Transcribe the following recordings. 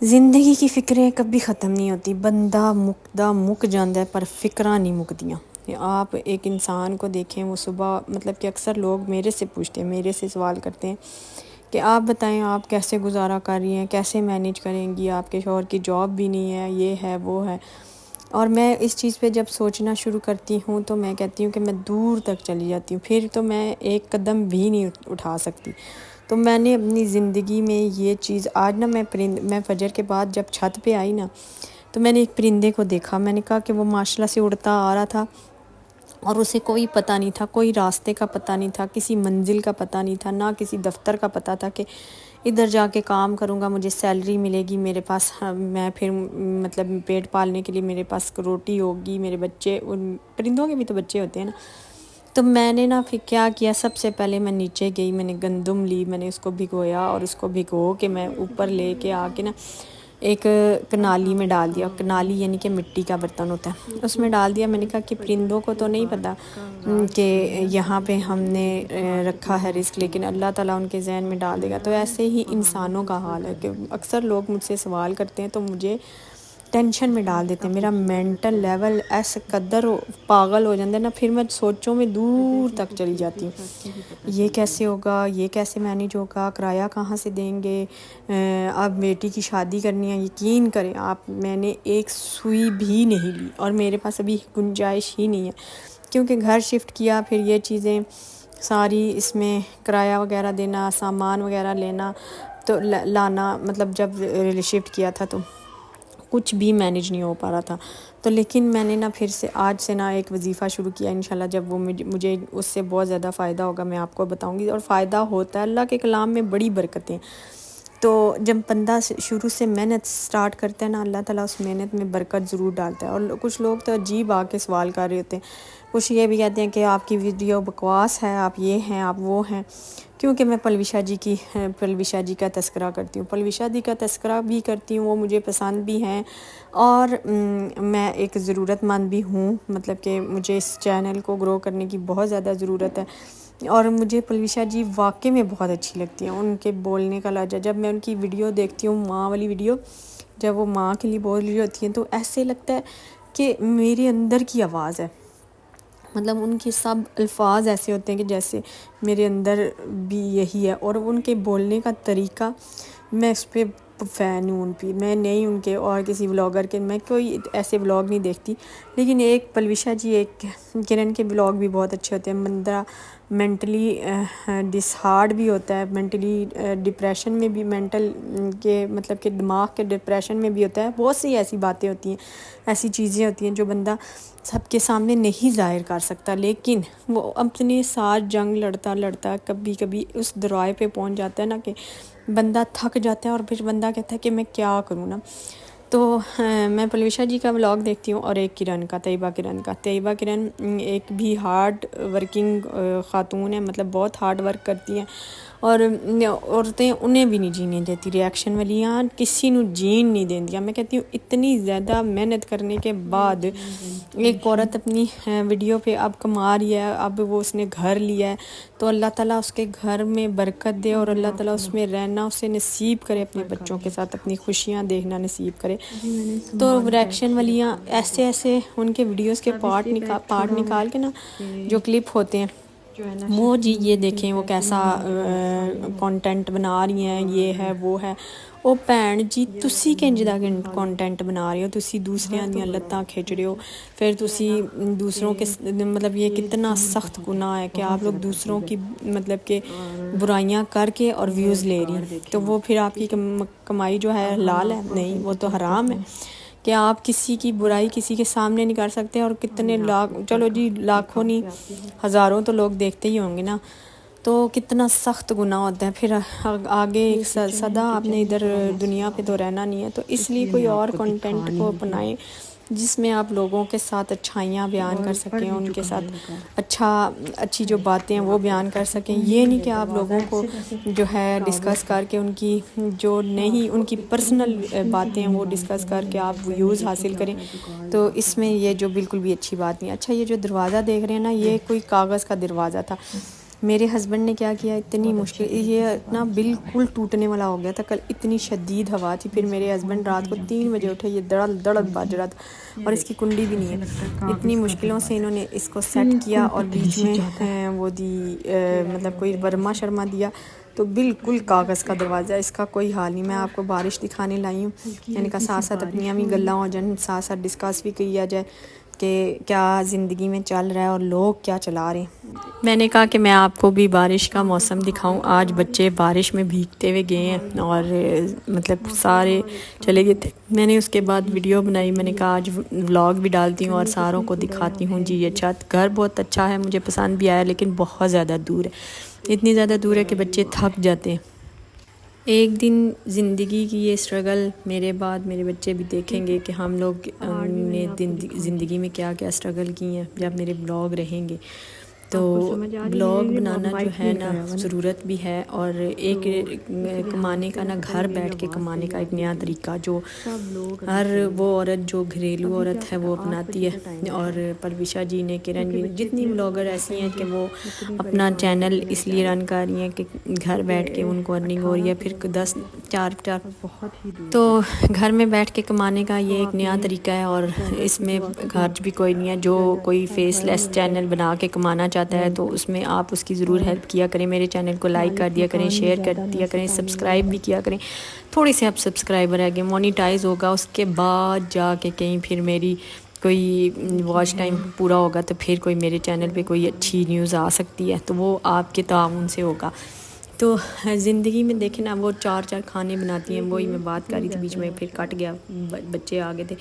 زندگی کی فکریں کبھی ختم نہیں ہوتی، بندہ مک جاندہ ہے پر فکراں نہیں مکدیاں۔ آپ ایک انسان کو دیکھیں، وہ صبح مطلب کہ اکثر لوگ میرے سے پوچھتے ہیں، میرے سے سوال کرتے ہیں کہ آپ بتائیں آپ کیسے گزارا کر رہی ہیں، کیسے مینیج کریں گی، آپ کے شوہر کی جاب بھی نہیں ہے، یہ ہے وہ ہے۔ اور میں اس چیز پہ جب سوچنا شروع کرتی ہوں تو میں کہتی ہوں کہ میں دور تک چلی جاتی ہوں، پھر تو میں ایک قدم بھی نہیں اٹھا سکتی۔ تو میں نے اپنی زندگی میں یہ چیز آج نا میں فجر کے بعد جب چھت پہ آئی نا تو میں نے ایک پرندے کو دیکھا، میں نے کہا کہ وہ ماشاءاللہ سے اڑتا آ رہا تھا اور اسے کوئی پتہ نہیں تھا، کوئی راستے کا پتہ نہیں تھا، کسی منزل کا پتہ نہیں تھا، نہ کسی دفتر کا پتہ تھا کہ ادھر جا کے کام کروں گا مجھے سیلری ملے گی، میرے پاس میں پھر مطلب پیٹ پالنے کے لیے میرے پاس روٹی ہوگی، میرے بچے، ان پرندوں کے بھی تو بچے ہوتے ہیں نا۔ تو میں نے نا پھر کیا کیا، سب سے پہلے میں نیچے گئی، میں نے گندم لی، میں نے اس کو بھگویا اور اس کو بھگو کے میں اوپر لے کے آ کے نا ایک کنالی میں ڈال دیا۔ کنالی یعنی کہ مٹی کا برتن ہوتا ہے، اس میں ڈال دیا۔ میں نے کہا کہ پرندوں کو تو نہیں پتہ کہ یہاں پہ ہم نے رکھا ہے رزق، لیکن اللہ تعالیٰ ان کے ذہن میں ڈال دے گا۔ تو ایسے ہی انسانوں کا حال ہے کہ اکثر لوگ مجھ سے سوال کرتے ہیں تو مجھے ٹینشن میں ڈال دیتے ہیں، میرا مینٹل لیول ایسے قدر پاگل ہو جاتا ہے نا، پھر میں سوچوں میں دور تک چلی جاتی ہوں، یہ کیسے ہوگا، یہ کیسے مینیج ہوگا، کرایہ کہاں سے دیں گے، اب بیٹی کی شادی کرنی ہے۔ یقین کریں آپ، میں نے ایک سوئی بھی نہیں لی اور میرے پاس ابھی گنجائش ہی نہیں ہے، کیونکہ گھر شفٹ کیا، پھر یہ چیزیں ساری اس میں کرایہ وغیرہ دینا، سامان وغیرہ لینا تو لانا، مطلب جب شفٹ کیا تھا تو کچھ بھی مینیج نہیں ہو پا رہا تھا۔ تو لیکن میں نے نا پھر سے آج سے نا ایک وظیفہ شروع کیا، انشاءاللہ جب وہ مجھے اس سے بہت زیادہ فائدہ ہوگا میں آپ کو بتاؤں گی، اور فائدہ ہوتا ہے، اللہ کے کلام میں بڑی برکتیں۔ تو جب بندہ شروع سے محنت سٹارٹ کرتا ہے نا، اللہ تعالیٰ اس محنت میں برکت ضرور ڈالتا ہے۔ اور کچھ لوگ تو عجیب آ کے سوال کر رہے ہوتے ہیں، کچھ یہ بھی کہتے ہیں کہ آپ کی ویڈیو بکواس ہے، آپ یہ ہیں، آپ وہ ہیں، کیونکہ میں پلوی شاہ جی کا تذکرہ کرتی ہوں، پلوی شاہ جی کا تذکرہ بھی کرتی ہوں، وہ مجھے پسند بھی ہیں، اور میں ایک ضرورت مند بھی ہوں، مطلب کہ مجھے اس چینل کو گرو کرنے کی بہت زیادہ ضرورت ہے۔ اور مجھے پلوی شاہ جی واقعی میں بہت اچھی لگتی ہیں، ان کے بولنے کا لہجہ، جب میں ان کی ویڈیو دیکھتی ہوں، ماں والی ویڈیو، جب وہ ماں کے لیے بول رہی ہوتی ہیں تو ایسے لگتا ہے کہ میرے اندر کی آواز ہے، مطلب ان کے سب الفاظ ایسے ہوتے ہیں کہ جیسے میرے اندر بھی یہی ہے۔ اور ان کے بولنے کا طریقہ، میں اس پہ فین ہوں، میں نہیں ان کے اور کسی ولاگر کے، میں کوئی ایسے ولاگ نہیں دیکھتی، لیکن ایک پلوی شاہ جی، ایک کرن کے ولاگ بھی بہت اچھے ہوتے ہیں۔ بندہ مینٹلی ڈس ہارڈ بھی ہوتا ہے، مینٹلی ڈپریشن میں بھی، مینٹل کے مطلب کہ دماغ کے ڈپریشن میں بھی ہوتا ہے، بہت سی ایسی باتیں ہوتی ہیں، ایسی چیزیں ہوتی ہیں جو بندہ سب کے سامنے نہیں ظاہر کر سکتا، لیکن وہ اپنے ساتھ جنگ لڑتا لڑتا کبھی کبھی اس درائے پہ پہنچ جاتا ہے نا کہ بندہ تھک جاتا ہے، اور پھر بندہ کہتا ہے کہ میں کیا کروں نا۔ تو میں پلوی شاہ جی کا ولاگ دیکھتی ہوں، اور ایک کرن کا، طیبہ کرن ایک بھی ہارڈ ورکنگ خاتون ہے، مطلب بہت ہارڈ ورک کرتی ہیں، اور عورتیں انہیں بھی نہیں جینے دیتی، ریاکشن والیاں کسی نو جین نہیں دیندیاں۔ میں کہتی ہوں اتنی زیادہ محنت کرنے کے بعد ایک عورت اپنی ویڈیو پہ اب کما رہی ہے، اب وہ اس نے گھر لیا ہے، تو اللہ تعالیٰ اس کے گھر میں برکت دے، اور اللہ تعالیٰ اس میں رہنا اسے نصیب کرے، اپنے بچوں کے ساتھ اپنی خوشیاں دیکھنا نصیب کرے۔ تو ریاکشن والیاں ایسے ان کے ویڈیوز کے پارٹ نکال کے نا، جو کلپ ہوتے ہیں، وہ جی یہ دیکھیں وہ کیسا کانٹینٹ بنا رہی ہیں، یہ ہے وہ ہے۔ او بھੈਣ جی تسی کنج دا کانٹینٹ بنا رہے ہو، تسی دوسریاں دیاں لتاں کھچ رہے ہو، پھر تسی دوسروں کے مطلب یہ کتنا سخت گناہ ہے کہ آپ لوگ دوسروں کی مطلب کہ برائیاں کر کے اور ویوز لے رہی ہیں، تو وہ پھر آپ کی کمائی جو ہے حلال ہے؟ نہیں، وہ تو حرام ہے کہ آپ کسی کی برائی کسی کے سامنے نہیں کر سکتے، اور کتنے چلو جی لاکھوں نہیں ہزاروں تو لوگ دیکھتے ہی ہوں گے نا، تو کتنا سخت گناہ ہوتا ہے۔ پھر آگے سدا آپ نے ادھر دنیا پہ تو رہنا نہیں ہے، تو اس لیے کوئی اور کنٹینٹ کو اپنائیں جس میں آپ لوگوں کے ساتھ اچھائیاں بیان کر سکیں، ان کے ساتھ اچھی جو باتیں ہیں وہ بیان کر سکیں، یہ نہیں کہ آپ لوگوں کو جو ہے ڈسکس کر کے ان کی جو نہیں ان کی پرسنل باتیں ہیں وہ ڈسکس کر کے آپ ویوز حاصل کریں، تو اس میں یہ جو بالکل بھی اچھی بات نہیں۔ اچھا، یہ جو دروازہ دیکھ رہے ہیں نا، یہ کوئی کاغذ کا دروازہ تھا، میرے ہسبینڈ نے کیا کیا، اتنی مشکل، یہ نا بالکل ٹوٹنے والا ہو گیا تھا کل، اتنی شدید ہوا تھی. پھر میرے ہسبینڈ رات کو 3 بجے اٹھے، یہ دڑل دڑل بج رہا تھا اور اس کی کنڈی بھی نہیں ہے. اتنی مشکلوں سے انہوں نے اس کو سیٹ کیا اور بیچ میں وہ دی مطلب کوئی ورما شرما دیا، تو بالکل کاغذ کا دروازہ، اس کا کوئی حال نہیں. میں آپ کو بارش دکھانے لائی ہوں، یعنی کہ ساتھ ساتھ اپنیاں بھی گلاں ہو جائیں، ساتھ ساتھ ڈسکس بھی کیا جائے کہ کیا زندگی میں چل رہا ہے اور لوگ کیا چلا رہے ہیں. میں نے کہا کہ میں آپ کو بھی بارش کا موسم دکھاؤں. آج بچے بارش میں بھیگتے ہوئے گئے ہیں اور مطلب سارے چلے گئے تھے. میں نے اس کے بعد ویڈیو بنائی، میں نے کہا آج ولاگ بھی ڈالتی ہوں اور ساروں کو دکھاتی ہوں. جی یہ چھت گھر بہت اچھا ہے، مجھے پسند بھی آیا، لیکن بہت زیادہ دور ہے، اتنی زیادہ دور ہے کہ بچے تھک جاتے ہیں. ایک دن زندگی کی یہ اسٹرگل میرے بعد میرے بچے بھی دیکھیں گے کہ ہم لوگ نے زندگی میں کیا کیا اسٹرگل کی ہیں جب میرے بلاگ رہیں گے. تو بلاگ بنانا جو ہے نا ضرورت بھی ہے، اور ایک کمانے کا نا گھر بیٹھ کے کمانے کا ایک نیا طریقہ جو ہر وہ عورت جو گھریلو عورت ہے وہ اپناتی ہے. اور پرویشا جی نے، کرن جی نے، جتنی بلاگر ایسی ہیں کہ وہ اپنا چینل اس لیے رن کر رہی ہیں کہ گھر بیٹھ کے ان کو ارننگ ہو رہی ہے. پھر 10 تو گھر میں بیٹھ کے کمانے کا یہ ایک نیا طریقہ ہے، اور اس میں خرچ بھی کوئی نہیں ہے. جو کوئی فیس لیس چینل بنا کے کمانا چاہتا ہے تو اس میں آپ اس کی ضرور ہیلپ کیا کریں. میرے چینل کو لائک کر دیا کریں، شیئر کر دیا کریں، سبسکرائب بھی کیا کریں. تھوڑے سے آپ سبسکرائبر رہ گئے، مونیٹائز ہوگا اس کے بعد جا کے کہیں پھر میری کوئی واچ ٹائم پورا ہوگا تو پھر کوئی میرے چینل پہ کوئی اچھی نیوز آ سکتی ہے، تو وہ آپ کے تعاون سے ہوگا. تو زندگی میں دیکھیں نا، وہ 4 کھانے بناتی ہیں، وہی میں بات کر رہی تھی، بیچ میں پھر کٹ گیا، بچے آ گئے تھے.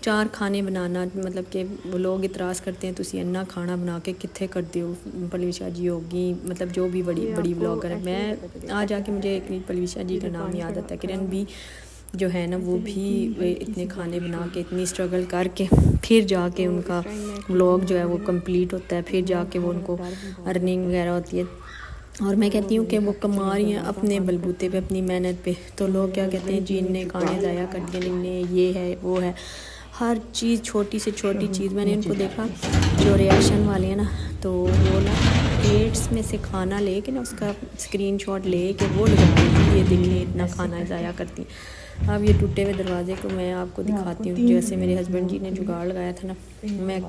4 کھانے بنانا، مطلب کہ وہ لوگ اعتراض کرتے ہیں تسی انّا کھانا بنا کے کتنے کرتے ہو. پلویشا جی ہوگی، مطلب جو بھی بڑی بلاگر ہے. میں آ جا کے مجھے ایک پلویشا جی کا نام یاد آتا ہے، کرن بھی جو ہے نا وہ بھی اتنے کھانے بنا کے اتنی اسٹرگل کر کے پھر جا کے ان کا ولاگ جو ہے وہ کمپلیٹ ہوتا ہے، پھر جا کے وہ ان کو ارننگ وغیرہ ہوتی ہے. اور میں کہتی ہوں کہ وہ کما رہی ہیں اپنے بلبوتے پہ، اپنی محنت پہ. تو لوگ کیا کہتے ہیں جی ان نے کھانے ضائع کر دیے، ان نے یہ ہے وہ ہے، ہر چیز چھوٹی سے چھوٹی چیز. میں نے ان کو دیکھا جو ریئیکشن والے ہیں نا، تو وہ نا پلیٹس میں سے کھانا لے کے نا اس کا اسکرین شاٹ لے کے وہ لگا، یہ دیکھیں اتنا کھانا ضائع کرتی ہیں. اب یہ ٹوٹے ہوئے دروازے کو میں آپ کو دکھاتی ہوں. جیسے میرے ہسبینڈ جی نے جگاڑ لگایا تھا نا، میں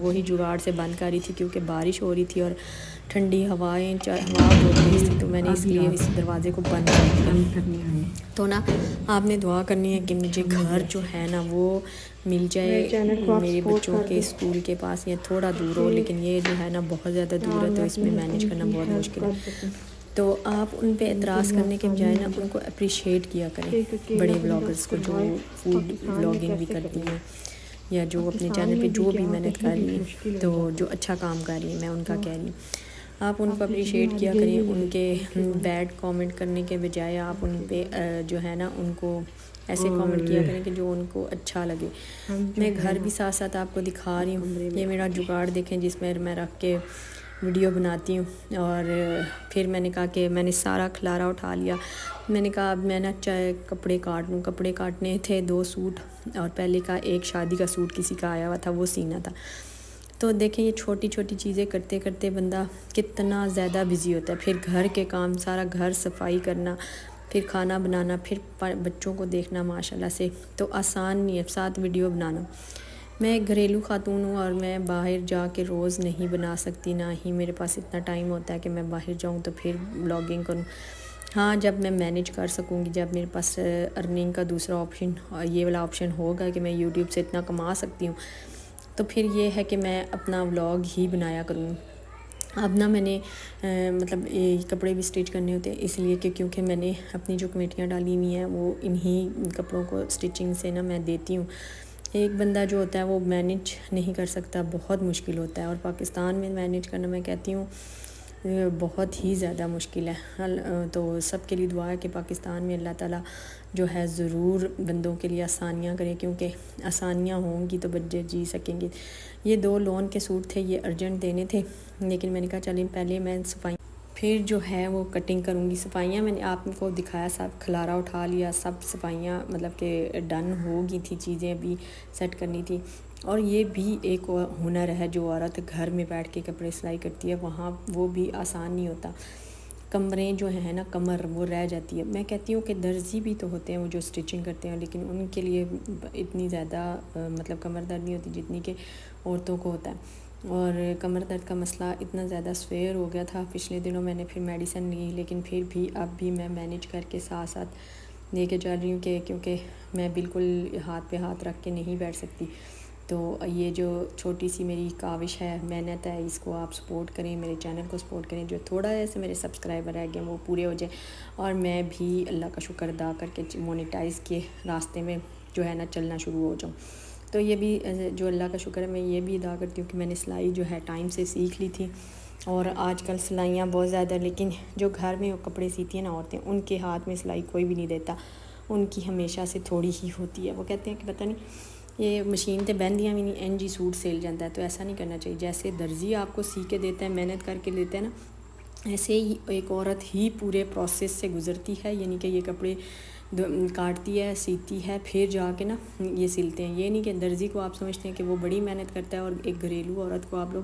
وہی جگاڑ سے بند کر رہی تھی کیونکہ بارش ہو رہی تھی اور ٹھنڈی ہوائیں ہوا بہت تیز تھی، تو میں نے اس لیے اس دروازے کو بند کر دیا. تو نا آپ نے دعا کرنی ہے کہ مجھے گھر جو ہے نا وہ مل جائے میرے بچوں کے اسکول کے پاس، یا تھوڑا دور ہو، لیکن یہ جو ہے نا بہت زیادہ دور ہے، تو اس میں مینیج کرنا بہت مشکل ہے. تو آپ ان پہ اعتراض کرنے کے بجائے نا ان کو اپریشیٹ کیا کریں، بڑے بلاگرز کو جو فوڈ بلاگنگ بھی کرتی ہیں یا جو اپنے چینل پہ جو بھی محنت کر رہی ہیں، تو جو اچھا کام کر رہی ہیں، میں ان کا کہہ رہی ہوں. آپ ان کو اپریشیٹ کیا کریں، ان کے بیڈ کامنٹ کرنے کے بجائے آپ ان پہ جو ہے نا ان کو ایسے کامنٹ کیا کریں کہ جو ان کو اچھا لگے. میں گھر بھی ساتھ ساتھ آپ کو دکھا رہی ہوں. یہ میرا جگاڑ دیکھیں جس میں میں رکھ کے ویڈیو بناتی ہوں. اور پھر میں نے کہا کہ میں نے سارا کھلارا اٹھا لیا. میں نے کہا اب میں نا چاہے کپڑے کاٹ لوں. کپڑے کاٹنے تھے 2 سوٹ، اور پہلے کا ایک شادی کا سوٹ کسی کا آیا ہوا تھا، وہ سینا تھا. تو دیکھیں یہ چھوٹی چھوٹی چیزیں کرتے کرتے بندہ کتنا زیادہ بزی ہوتا ہے. پھر گھر کے کام، سارا گھر صفائی کرنا، پھر کھانا بنانا، پھر بچوں کو دیکھنا ماشاء اللہ سے، تو آسان نہیں ہے. ساتھ ویڈیو بنانا. میں ایک گھریلو خاتون ہوں اور میں باہر جا کے روز نہیں بنا سکتی، نہ ہی میرے پاس اتنا ٹائم ہوتا ہے کہ میں باہر جاؤں تو پھر بلاگنگ کروں. ہاں جب میں مینیج کر سکوں گی، جب میرے پاس ارننگ کا دوسرا آپشن، یہ والا آپشن ہوگا کہ میں یوٹیوب سے اتنا کما سکتی ہوں، تو پھر یہ ہے کہ میں اپنا ولاگ ہی بنایا کروں. اب نا میں نے مطلب کپڑے بھی اسٹچ کرنے ہوتے ہیں، اس لیے کہ کیونکہ میں نے اپنی جو کمیٹیاں ڈالی ہوئی ہیں وہ انہی کپڑوں کو اسٹچنگ سے نا میں دیتی ہوں. ایک بندہ جو ہوتا ہے وہ مینیج نہیں کر سکتا، بہت مشکل ہوتا ہے. اور پاکستان میں مینیج کرنا میں کہتی ہوں بہت ہی زیادہ مشکل ہے. تو سب کے لیے دعا ہے کہ پاکستان میں اللہ تعالیٰ جو ہے ضرور بندوں کے لیے آسانیاں کرے، کیونکہ آسانیاں ہوں گی تو بچے جی سکیں گے. یہ 2 لون کے سوٹ تھے، یہ ارجنٹ دینے تھے، لیکن میں نے کہا چلیں پہلے میں صفائی پھر جو ہے وہ کٹنگ کروں گی. صفائیاں میں نے آپ کو دکھایا، سب کھلارا اٹھا لیا، سب صفائیاں مطلب کہ ڈن ہو گئی تھی، چیزیں بھی سیٹ کرنی تھی. اور یہ بھی ایک ہنر ہے جو عورت گھر میں بیٹھ کے کپڑے سلائی کرتی ہے، وہاں وہ بھی آسان نہیں ہوتا، کمریں جو ہیں نا کمر وہ رہ جاتی ہے۔ میں کہتی ہوں کہ درزی بھی تو ہوتے ہیں وہ جو اسٹچنگ کرتے ہیں، لیکن ان کے لیے اتنی زیادہ مطلب کمر درد نہیں ہوتی جتنی کہ عورتوں کو ہوتا ہے۔ اور کمر درد کا مسئلہ اتنا زیادہ سویر ہو گیا تھا پچھلے دنوں، میں نے پھر میڈیسن لی، لیکن پھر بھی اب بھی میں مینیج کر کے ساتھ ساتھ لے کے چل رہی ہوں کہ کیونکہ میں بالکل ہاتھ پہ ہاتھ رکھ کے نہیں بیٹھ سکتی۔ تو یہ جو چھوٹی سی میری کاوش ہے، محنت ہے، اس کو آپ سپورٹ کریں، میرے چینل کو سپورٹ کریں، جو تھوڑا ایسے میرے سبسکرائبر رہ گئے وہ پورے ہو جائیں، اور میں بھی اللہ کا شکر ادا کر کے مونیٹائز کے راستے میں جو ہے نا چلنا شروع ہو جاؤں۔ تو یہ بھی جو اللہ کا شکر ہے، میں یہ بھی ادا کرتی ہوں کہ میں نے سلائی جو ہے ٹائم سے سیکھ لی تھی، اور آج کل سلائیاں بہت زیادہ، لیکن جو گھر میں کپڑے سیتی ہیں نا عورتیں، ان کے ہاتھ میں سلائی کوئی بھی نہیں دیتا، ان کی ہمیشہ سے تھوڑی ہی ہوتی ہے۔ وہ کہتے ہیں کہ پتہ نہیں یہ مشین تے بہندیاں بھی نہیں، جی سوٹ سیل جاتا ہے، تو ایسا نہیں کرنا چاہیے۔ جیسے درزی آپ کو سی کے دیتا ہے، محنت کر کے لیتا ہے نا، ایسے ہی ایک عورت ہی پورے پروسیس سے گزرتی ہے، یعنی کہ یہ کپڑے کاٹتی ہے، سیتی ہے، پھر جا کے نا یہ سلتے ہیں۔ یہ نہیں کہ درزی کو آپ سمجھتے ہیں کہ وہ بڑی محنت کرتا ہے، اور ایک گھریلو عورت کو آپ لوگ،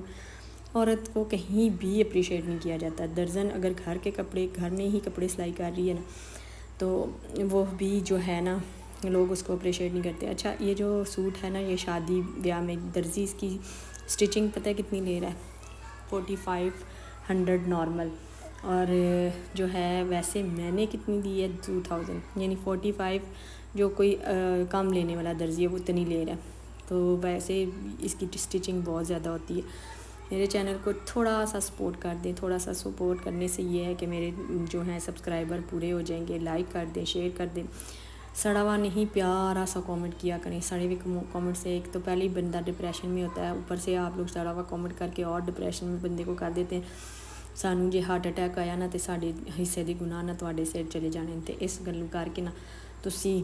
عورت کو کہیں بھی اپریشیٹ نہیں کیا جاتا۔ درزن اگر گھر کے کپڑے، گھر میں ہی کپڑے سلائی کر رہی ہے نا، تو وہ بھی جو ہے نا لوگ اس کو اپریشیٹ نہیں کرتے۔ اچھا یہ جو سوٹ ہے نا، یہ شادی بیاہ میں درزی اس کی سٹچنگ پتہ ہے کتنی لے رہا ہے؟ 4500 نارمل، اور جو ہے ویسے میں نے کتنی دی ہے 2000، یعنی 45 جو کوئی کم لینے والا درزی ہے وہ اتنی لے رہا ہے۔ تو ویسے اس کی سٹچنگ بہت زیادہ ہوتی ہے۔ میرے چینل کو تھوڑا سا سپورٹ کر دیں، تھوڑا سا سپورٹ کرنے سے یہ ہے کہ میرے جو ہیں سبسکرائبر پورے ہو جائیں گے۔ لائک کر دیں، شیئر کر دیں، سڑا ہوا نہیں پیارا سا کامنٹ کیا کریں۔ سڑے ہوئے کامنٹ سے ایک تو پہلے ہی بندہ ڈپریشن میں ہوتا ہے، اوپر سے آپ لوگ سڑا ہوا کامنٹ کر کے اور ڈپریشن میں بندے کو کر دیتے ہیں۔ سانوں جے ہارٹ اٹیک آیا نا تے ساڈے حصے دی گناہ نہ تواڈے سر چلے جانے، تے اس گل کر کے نا تسی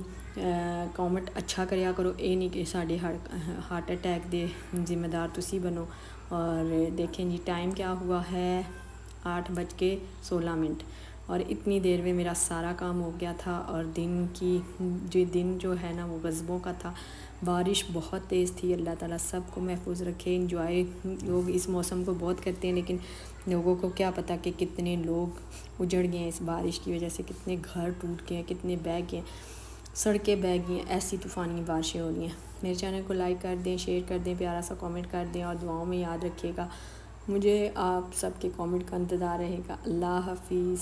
کامنٹ اچھا کریا کرو، اے نہیں کہ ساڈے ہارٹ اٹیک دے ذمہ دار تسی بنو۔ اور دیکھیں جی ٹائم کیا ہوا ہے، 8:16، اور اتنی دیر میں میرا سارا کام ہو گیا تھا، اور دن جو ہے نا وہ غضبوں کا تھا۔ بارش بہت تیز تھی۔ اللہ تعالیٰ سب کو محفوظ رکھے۔ انجوائے لوگ اس موسم کو بہت کرتے ہیں، لیکن لوگوں کو کیا پتہ کہ کتنے لوگ اجڑ گئے ہیں اس بارش کی وجہ سے، کتنے گھر ٹوٹ گئے ہیں، کتنے بہہ گئے ہیں، سڑکیں بہہ گئی ہیں، ایسی طوفانی بارشیں ہو رہی ہیں۔ میرے چینل کو لائک کر دیں، شیئر کر دیں، پیارا سا کامنٹ کر دیں، اور دعاؤں میں یاد رکھیے گا۔ مجھے آپ سب کے کامنٹ کا انتظار رہے گا۔ اللہ حافظ۔